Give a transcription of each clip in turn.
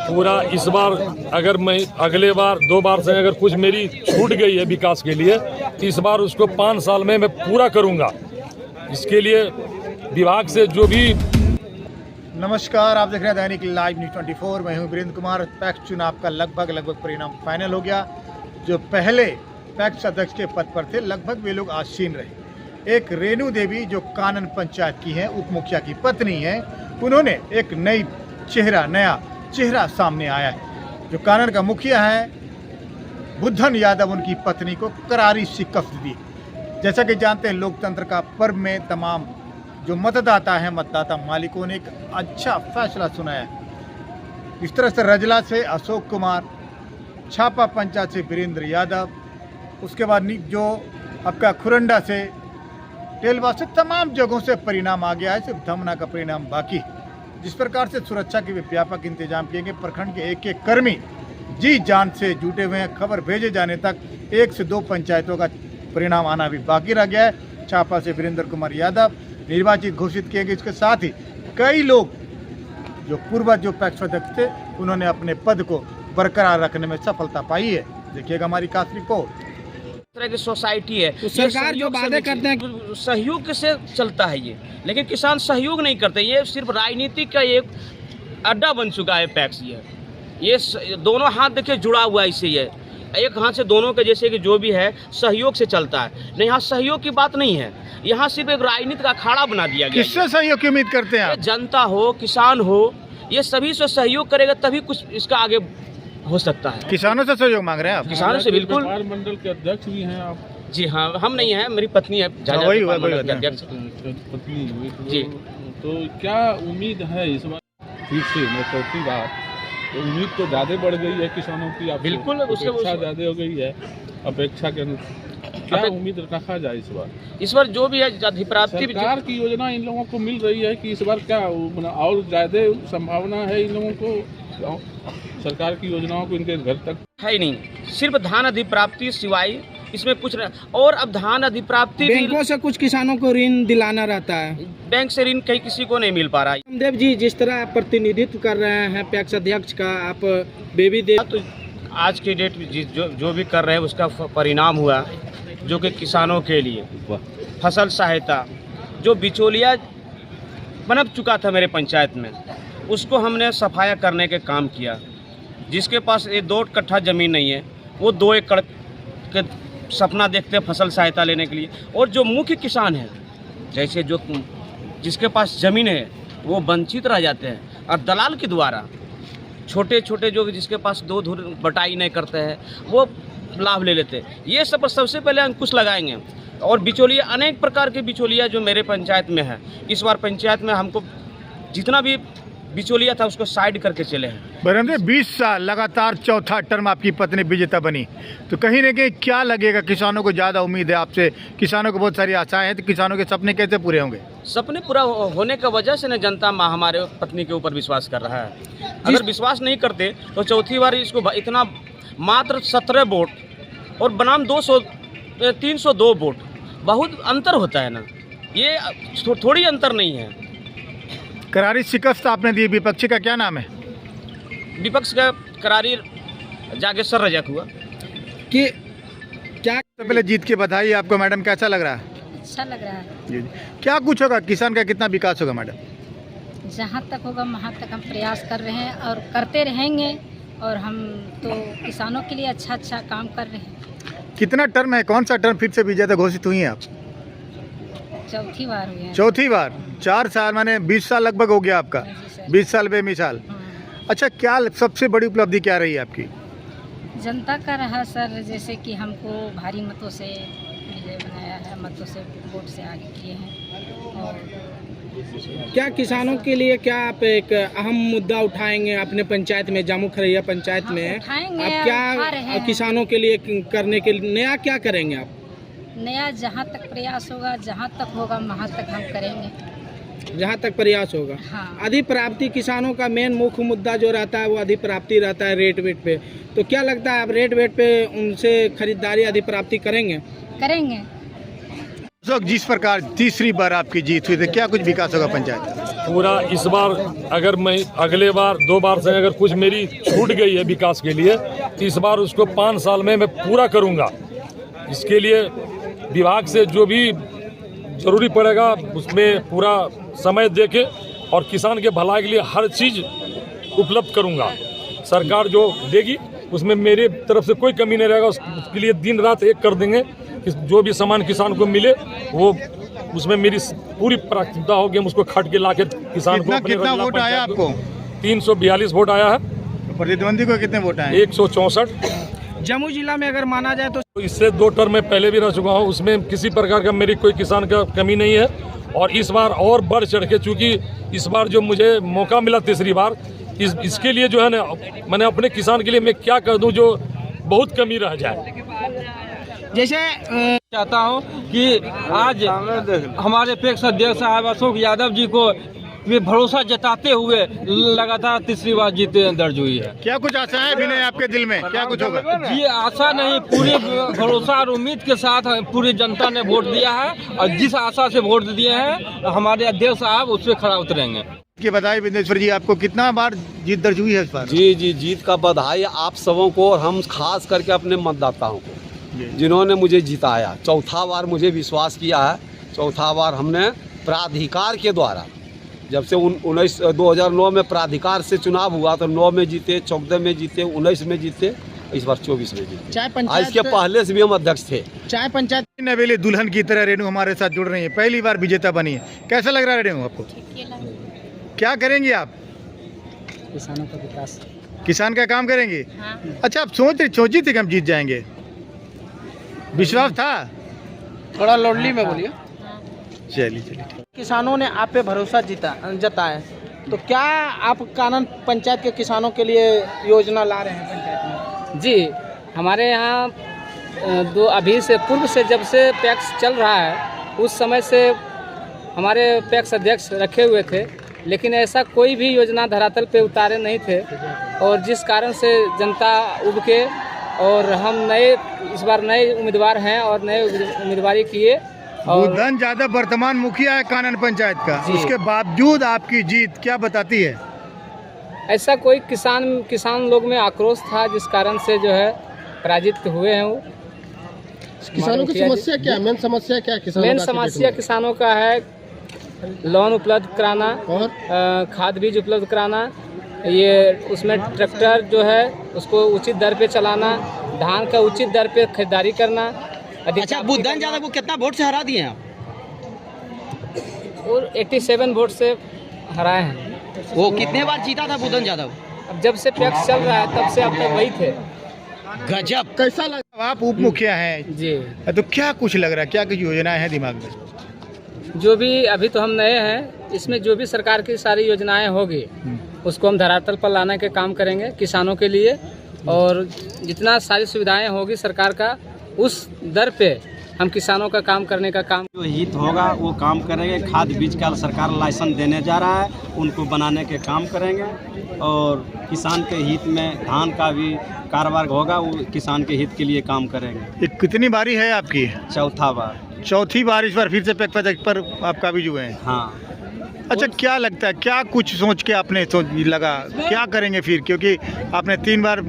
पूरा इस बार अगर मैं अगले बार 2 बार से अगर कुछ मेरी छूट गई है विकास के लिए, तो इस बार उसको 5 साल में मैं पूरा करूंगा। इसके लिए विभाग से जो भी। नमस्कार, आप देख रहे हैं दैनिक लाइव न्यूज़ 24। मैं हूं वीरेंद्र कुमार। पैक्स चुनाव का लगभग परिणाम फाइनल हो गया। जो पहले पैक्स अध्यक्ष के पद पर थे, लगभग वे लोग आसीन रहे। एक रेणु देवी जो कानन पंचायत की हैं, उप मुखिया की पत्नी हैं, उन्होंने एक नया चेहरा सामने आया है। जो कानन का मुखिया है बुद्धन यादव, उनकी पत्नी को करारी शिकस्त दी। जैसा कि जानते हैं, लोकतंत्र का पर्व में तमाम जो मतदाता हैं, मतदाता मालिकों ने एक अच्छा फैसला सुनाया है। इस तरह से रजला से अशोक कुमार, छापा पंचायत से वीरेंद्र यादव, उसके बाद जो आपका खुरंडा से, टेलवा से, तमाम जगहों से परिणाम आ गया है। सिर्फ धमना का परिणाम बाकी। जिस प्रकार से सुरक्षा के व्यापक इंतजाम किए गए, प्रखंड के एक कर्मी जी जान से जुटे हुए हैं। खबर भेजे जाने तक 1 से 2 पंचायतों का परिणाम आना भी बाकी रह गया है। छापा से वीरेंद्र कुमार यादव निर्वाचित घोषित किए गए। इसके साथ ही कई लोग जो पूर्व जो पैक्स अध्यक्ष थे, उन्होंने अपने पद को बरकरार रखने में सफलता पाई है। देखिएगा हमारी खास रिपोर्ट। तरह की सोसाइटी है, तो सरकार जो वादे करते हैं सहयोग से चलता है ये, लेकिन किसान सहयोग नहीं करते। ये सिर्फ राजनीति का एक अड्डा बन चुका है पैक्स। ये दोनों हाथ देखिए जुड़ा हुआ है इससे। ये एक हाथ से दोनों के जैसे कि जो भी है सहयोग से चलता है। नहीं, यहाँ सहयोग की बात नहीं है। यहाँ सिर्फ एक राजनीति का अखाड़ा बना दिया गया। किससे सहयोग की उम्मीद करते हैं आप? जनता हो, किसान हो, ये सभी से सहयोग करेगा तभी कुछ इसका आगे हो सकता है। किसानों से सहयोग मांग रहे हैं आप? किसानों से बिल्कुल। मंडल के अध्यक्ष भी हैं आप? जी हाँ, हम नहीं हैं, मेरी पत्नी है वही अध्यक्ष पत्नी हुई जी। तो क्या उम्मीद है इस बार फिर से, मैं चौथी बार, तो उम्मीद तो ज़्यादा बढ़ गई है किसानों की? आप बिल्कुल, अपेक्षा ज़्यादा हो गई है अपेक्षा के अनुसार। क्या उम्मीद रखा जाए इस बार? इस बार जो भी है अधिप्राप्ति सरकार की योजना इन लोगों को मिल रही है कि इस बार क्या और ज़्यादा संभावना है इन लोगों को? सरकार की योजनाओं को इनके घर तक है ही नहीं। सिर्फ धान अधिप्राप्ति सिवाय इसमें कुछ नहीं। और अब धान अधिप्राप्ति बैंकों से कुछ किसानों को ऋण दिलाना रहता है, बैंक से ऋण कहीं किसी को नहीं मिल पा रहा है। रामदेव जी, जिस तरह आप प्रतिनिधित्व कर रहे हैं पैक्स अध्यक्ष का, आप बेबी दे, तो आज की डेट में जो भी कर रहे हैं उसका परिणाम हुआ, जो कि किसानों के लिए फसल सहायता जो बिचौलिया बन चुका था मेरे पंचायत में, उसको हमने सफाया करने के काम किया। जिसके पास 2 कट्ठा ज़मीन नहीं है, वो 2 एकड़ के सपना देखते हैं फसल सहायता लेने के लिए। और जो मुख्य किसान हैं, जैसे जो जिसके पास ज़मीन है, वो वंचित रह जाते हैं और दलाल के द्वारा छोटे छोटे जो जिसके पास 2 धुर बटाई नहीं करते हैं, वो लाभ ले लेते हैं। ये सब पर सबसे पहले अंकुश लगाएंगे। और बिचौलिया, अनेक प्रकार के बिचौलिया जो मेरे पंचायत में है, इस बार पंचायत में हमको जितना भी बिचौलिया था उसको साइड करके चले हैं। बरंदे 20 साल लगातार चौथा टर्म आपकी पत्नी विजेता बनी, तो कहीं ना कहीं क्या लगेगा? किसानों को ज़्यादा उम्मीद है आपसे, किसानों को बहुत सारी आशाएं हैं, तो किसानों के सपने कैसे पूरे होंगे? सपने पूरा होने का वजह से न जनता हमारे पत्नी के ऊपर विश्वास कर रहा है। अगर विश्वास नहीं करते तो चौथी बार इसको इतना मात्र 17 वोट और बनाम 302 वोट, बहुत अंतर होता है ना। ये थोड़ी अंतर नहीं है। करारी शिकस्त आपने दी, विपक्षी का क्या नाम है? विपक्ष का करारी जागेश्वर रजक हुआ। कि क्या सबसे पहले जीत की बधाई आपको मैडम, कैसा लग रहा है? अच्छा लग रहा है। जी जी। क्या कुछ होगा, किसान का कितना विकास होगा मैडम? जहाँ तक होगा वहाँ तक हम प्रयास कर रहे हैं और करते रहेंगे। और हम तो किसानों के लिए अच्छा काम कर रहे हैं। कितना टर्म है, कौन सा टर्म फिर से विजेता घोषित हुई हैं आप? चौथी बार हुए हैं। चौथी बार। 4 साल माने 20 साल लगभग हो गया आपका। 20 साल बेमिसाल। अच्छा, क्या सबसे बड़ी उपलब्धि क्या रही है आपकी? जनता का रहा सर, जैसे कि हमको भारी मतों से विजय बनाया है, मतों से वोट से आगे किए हैं। और क्या किसानों के लिए क्या आप एक अहम मुद्दा उठाएंगे अपने पंचायत में, जामू खरैया पंचायत में? उठाएंगे, आप उठा रहे क्या हैं। किसानों के लिए करने के लिए नया क्या करेंगे आप? नया जहाँ तक प्रयास होगा, जहाँ तक होगा वहाँ तक हम करेंगे। जहाँ तक प्रयास होगा। हाँ। अधिप्राप्ति किसानों का मेन मुख्य मुद्दा जो रहता है वो अधिप्राप्ति रहता है, रेट वेट पे। तो क्या लगता है आप रेट वेट पे उनसे खरीदारी अधिप्राप्ति करेंगे? करेंगे। जिस प्रकार तीसरी बार आपकी जीत हुई, तो क्या कुछ विकास होगा पंचायत? पूरा इस बार अगर मैं अगले बार 2 बार से अगर कुछ मेरी छूट गई है विकास के लिए तो इस बार उसको 5 साल में मैं पूरा करूंगा। इसके लिए विभाग से जो भी जरूरी पड़ेगा उसमें पूरा समय देके और किसान के भलाई के लिए हर चीज़ उपलब्ध करूंगा। सरकार जो देगी उसमें मेरे तरफ से कोई कमी नहीं रहेगा। उसके लिए दिन रात एक कर देंगे कि जो भी सामान किसान को मिले वो उसमें मेरी पूरी प्राथमिकता होगी। हम उसको खट के लाके किसान को कितना वोट आया आपको? 342 वोट आया है। प्रतिद्वंदी को कितने वोट आए? 164। जम्मू जिला में अगर माना जाए तो इससे 2 टर्म में पहले भी रह चुका हूँ, उसमें किसी प्रकार का मेरी कोई किसान का कमी नहीं है। और इस बार और बढ़ चढ़ के, चूँकि इस बार जो मुझे मौका मिला तीसरी बार, इसके लिए जो है ना मैंने अपने किसान के लिए मैं क्या कर दूं जो बहुत कमी रह जाए। जैसे चाहता हूं कि आज हमारे पैक्स अध्यक्ष साहब अशोक यादव जी को वे भरोसा जताते हुए लगातार तीसरी बार जीत दर्ज हुई है। क्या कुछ आशा है विनय आपके दिल में, क्या कुछ होगा? ये आशा नहीं, पूरी भरोसा और उम्मीद के साथ पूरी जनता ने वोट दिया है और जिस आशा से वोट दिए हैं हमारे अध्यक्ष साहब उस पर खड़ा उतरेंगे। कि बताइए विंदेश्वर जी, आपको कितना बार जीत दर्ज हुई है इस बार? जी जीत का बधाई आप सबों को और हम खास करके अपने मतदाताओं को जिन्होंने मुझे जिताया। चौथा बार मुझे विश्वास किया है। चौथा बार हमने प्राधिकार के द्वारा, जब से 2009 में प्राधिकार से चुनाव हुआ तो 9 में जीते, 14 में जीते, 19 में जीते, इस बार 24 में जीते। चाय पंचायत इसके पहले से भी हम अध्यक्ष थे। चाय पंचायत नवेली दुल्हन की तरह रेणु हमारे साथ जुड़ रही है, पहली बार विजेता बनी है। कैसा लग रहा है रेणु आपको? क्या करेंगी आप? किसानों का विकास, किसान का काम करेंगे। अच्छा, आप सोची थी कि हम जीत जाएंगे? विश्वास था? थोड़ा लोडली में बोलिए। चलिए। किसानों ने आप पे भरोसा जताया, तो क्या आप कानन पंचायत के किसानों के लिए योजना ला रहे हैं पंचायत में? जी, हमारे यहाँ अभी से पूर्व से जब से पैक्स चल रहा है उस समय से हमारे पैक्स अध्यक्ष रखे हुए थे, लेकिन ऐसा कोई भी योजना धरातल पे उतारे नहीं थे। और जिस कारण से जनता उब के और हम इस बार नए उम्मीदवार हैं और नए उम्मीदवारी किए। बुद्धन यादव वर्तमान मुखिया है कानन पंचायत का, उसके बावजूद आपकी जीत क्या बताती है? ऐसा कोई किसान लोग में आक्रोश था जिस कारण से जो है पराजित हुए हैं। वो किसानों की समस्या क्या? मेन समस्या क्या किसानों? मेन समस्या किसानों का है लोन उपलब्ध कराना और खाद बीज उपलब्ध कराना, ये उसमें ट्रैक्टर जो है उसको उचित दर पे चलाना, धान का उचित दर पे खरीदारी करना। अच्छा, बुद्धन यादव को कितना वोट से हरा दिए हैं आप? और 87 वोट से हराए हैं। वो कितने बार जीता था बुद्धन यादव? अब जब से पैक्स चल रहा है तब से अब तक वही थे। गजब। कैसा लगा? आप उप मुखिया हैं जी, तो क्या कुछ लग रहा है, क्या कुछ योजनाएं हैं दिमाग में? जो भी अभी तो हम नए हैं, इसमें जो भी सरकार की सारी योजनाएं होगी उसको हम धरातल पर लाने के काम करेंगे किसानों के लिए। और जितना सारी सुविधाएं होगी सरकार का उस दर पे हम किसानों का काम करने का काम, जो हित होगा वो काम करेंगे। खाद बीज का सरकार लाइसेंस देने जा रहा है, उनको बनाने के काम करेंगे। और किसान के हित में धान का भी कारोबार होगा, वो किसान के हित के लिए काम करेंगे। ये कितनी बारी है आपकी? चौथा बार। चौथी बार इस बार फिर से पैक्स पर आप काबिज हुए हैं? हाँ। अच्छा, क्या लगता है, क्या कुछ सोच के आपने लगा क्या करेंगे फिर, क्योंकि आपने 3 बार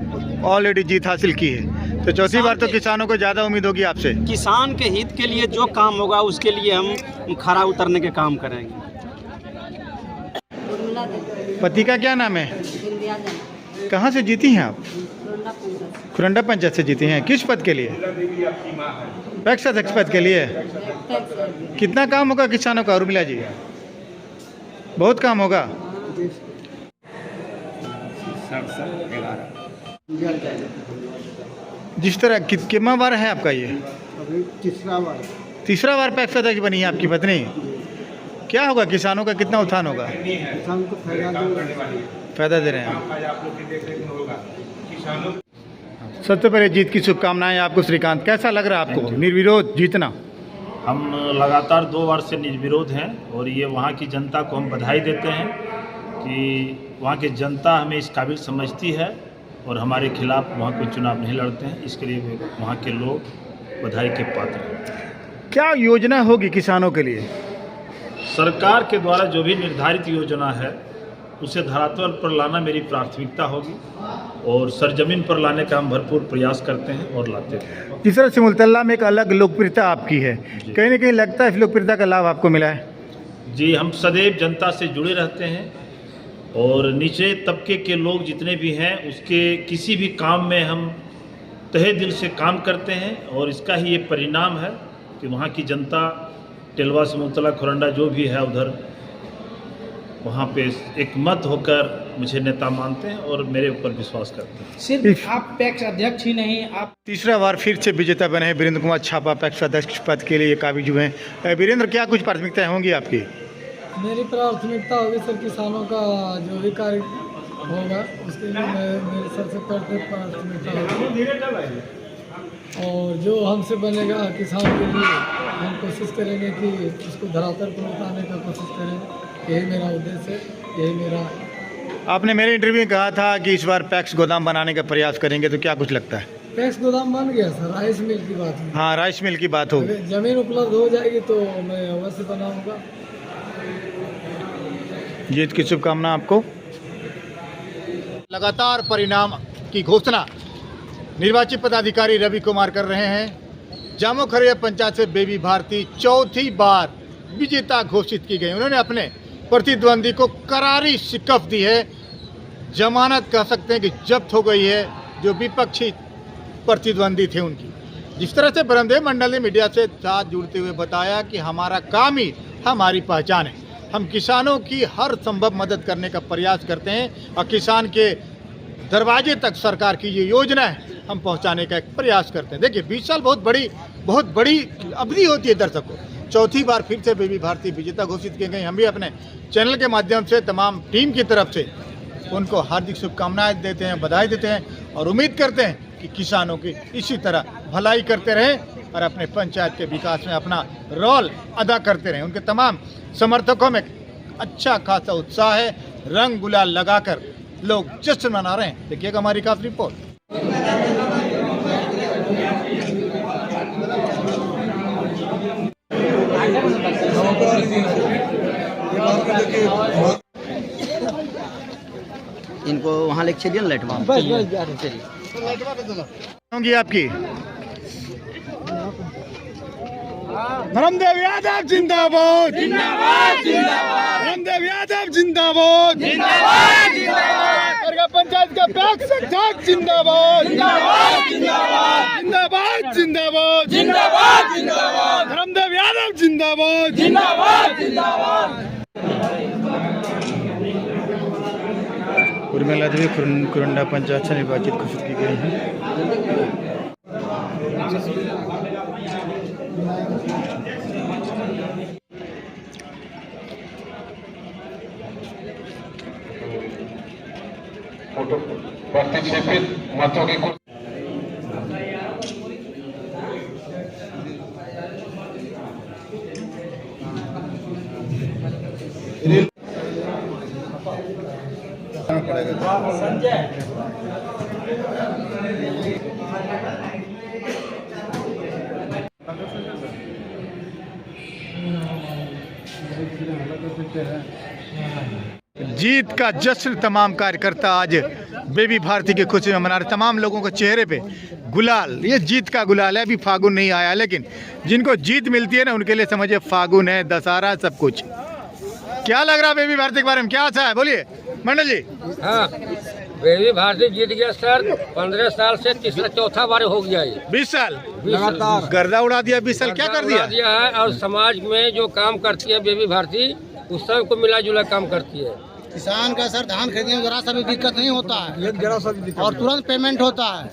ऑलरेडी जीत हासिल की है, तो चौथी बार तो किसानों को ज़्यादा उम्मीद होगी आपसे। किसान के हित के लिए जो काम होगा उसके लिए हम खरा उतरने के काम करेंगे। पति का क्या नाम है? कहाँ से जीती हैं आप? खुरंडा पंचायत से जीती हैं। किस पद के लिए? पैक्स अध्यक्ष पद के लिए। कितना काम होगा किसानों का उर्मिला जी? बहुत काम होगा। जिस तरह कितना बार है आपका ये? तीसरा बार पैक्स अध्यक्ष बनी है आपकी पत्नी। क्या होगा किसानों का, कितना उत्थान होगा? किसान को फायदा दे रहे हैं। सबसे पहले जीत की शुभकामनाएं आपको श्रीकांत। कैसा लग रहा है आपको निर्विरोध जीतना? हम लगातार 2 बार से निर्विरोध हैं और ये वहाँ की जनता को हम बधाई देते हैं कि वहाँ की जनता हमें इस काबिल समझती है और हमारे खिलाफ वहाँ कोई चुनाव नहीं लड़ते हैं। इसके लिए वहाँ के लोग बधाई के पात्र हैं। क्या योजना होगी किसानों के लिए? सरकार के द्वारा जो भी निर्धारित योजना है उसे धरातल पर लाना मेरी प्राथमिकता होगी और सरजमीन पर लाने का हम भरपूर प्रयास करते हैं और लाते हैं। जिस तरह से मुल्तल्ला में एक अलग लोकप्रियता आपकी है, कहीं ना कहीं लगता है इस लोकप्रियता का लाभ आपको मिला है? जी, हम सदैव जनता से जुड़े रहते हैं और निचले तबके के लोग जितने भी हैं उसके किसी भी काम में हम तहे दिल से काम करते हैं और इसका ही ये परिणाम है कि वहाँ की जनता टिलवा से मुल्तला खुरंडा जो भी है उधर वहाँ पे एक मत होकर मुझे नेता मानते हैं और मेरे ऊपर विश्वास करते हैं। सिर्फ आप पैक्स अध्यक्ष ही नहीं, आप तीसरा बार फिर से विजेता बने हैं वीरेंद्र कुमार छापा पैक्स अध्यक्ष पद के लिए काबिज हुए हैं। वीरेंद्र, क्या कुछ प्राथमिकताएं होंगी आपकी? मेरी प्राथमिकता होगी सर किसानों का जो भी कार्य होगा उसके लिए मेरी सबसे पहले प्राथमिकता होगी और जो हमसे बनेगा किसान के लिए हम कोशिश करेंगे कि उसको धरातल पर उतारने का कोशिश करेंगे। यही मेरा उद्देश्य है, यही मेरा। आपने मेरे इंटरव्यू में कहा था कि इस बार पैक्स गोदाम बनाने का प्रयास करेंगे, तो क्या कुछ लगता है? पैक्स गोदाम बन गया सर, राइस मिल की बात है। हाँ, राइस मिल की बात होगी। जमीन उपलब्ध हो जाएगी तो मैं अवश्य बनाऊंगा। जीत की शुभकामना आपको। लगातार परिणाम की घोषणा निर्वाचित पदाधिकारी रवि कुमार कर रहे हैं। जामो खरिया पंचायत से बेबी भारती चौथी बार विजेता घोषित की गई। उन्होंने अपने प्रतिद्वंदी को करारी शिकस्त दी है। जमानत कह सकते हैं कि जब्त हो गई है जो विपक्षी प्रतिद्वंदी थे उनकी। जिस तरह से ब्रह्मदेव मंडल ने मीडिया से साथ जुड़ते हुए बताया कि हमारा काम ही हमारी पहचान है, हम किसानों की हर संभव मदद करने का प्रयास करते हैं और किसान के दरवाजे तक सरकार की ये योजना है हम पहुंचाने का एक प्रयास करते हैं। देखिए 20 साल बहुत बड़ी अवधि होती है दर्शकों। चौथी बार फिर से बेबी भारती विजेता घोषित की गई। हम भी अपने चैनल के माध्यम से तमाम टीम की तरफ से उनको हार्दिक शुभकामनाएं देते हैं, बधाई देते हैं और उम्मीद करते हैं कि किसानों की इसी तरह भलाई करते रहें और अपने पंचायत के विकास में अपना रोल अदा करते रहें। उनके तमाम समर्थकों में अच्छा खासा उत्साह है, रंग गुलाल लगाकर लोग जश्न मना रहे हैं। देखिएगा हमारी खास रिपोर्ट। इनको वहाँ लेके चलिए ना, लाइट चलिए होंगी आपकी। धर्मदेव यादव जिंदाबाद, जिंदाबाद, जिंदाबाद। धर्मदेव यादव जिंदाबाद, जिंदाबाद, जिंदाबाद। पंचायत का पैक्स अध्यक्ष जिंदाबाद, जिंदाबाद, जिंदाबाद, जिंदाबाद, जिंदाबाद, जिंदाबाद, जिंदाबाद। धर्मदेव यादव जिंदाबाद, जिंदाबाद, जिंदाबाद। उर्मिला देवी खुरंडा पंचायत से निर्वाचित घोषित की गई हैं। मतों की जीत का जश्न तमाम कार्यकर्ता आज बेबी भारती की खुशी में मना रहे। तमाम लोगों के चेहरे पे गुलाल, ये जीत का गुलाल है। अभी फागुन नहीं आया, लेकिन जिनको जीत मिलती है ना उनके लिए समझिए फागुन है, दशहरा, सब कुछ। क्या लग रहा है बेबी भारती के बारे में, क्या आशा है? बोलिए मंडल जी। हाँ, बेबी भारती जीत गया सर। 15 साल से तीसरा चौथा बार हो गया ये। 20 साल लगातार गर्दा उड़ा दिया। 20 साल क्या कर दिया है। और समाज में जो काम करती है बेबी भारती उस सबको मिला जुला काम करती है। किसान का सर धान खरीदने में जरा सा भी दिक्कत नहीं होता है, जरा सा भी दिक्कत और तुरंत पेमेंट होता है।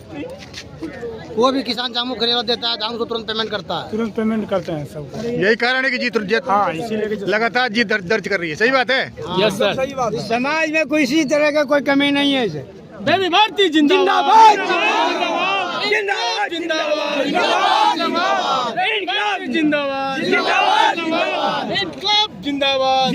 कोई भी किसान जामू खरीद देता है, जामू को तुरंत पेमेंट करता है, तुरंत पेमेंट करते हैं सब। यही कारण है कि जीत हाँ, इसीलिए लगातार जीत दर्ज कर रही है। सही बात है। यस सर, सही बात है। समाज में कोई इसी तरह का कोई कमी नहीं है। बेबी भारती जिंदाबाद, जिंदाबाद, जिंदाबाद, जिंदाबाद, जिंदाबाद, जिंदाबाद, जिंदाबाद, जिंदाबाद, जिंदाबाद।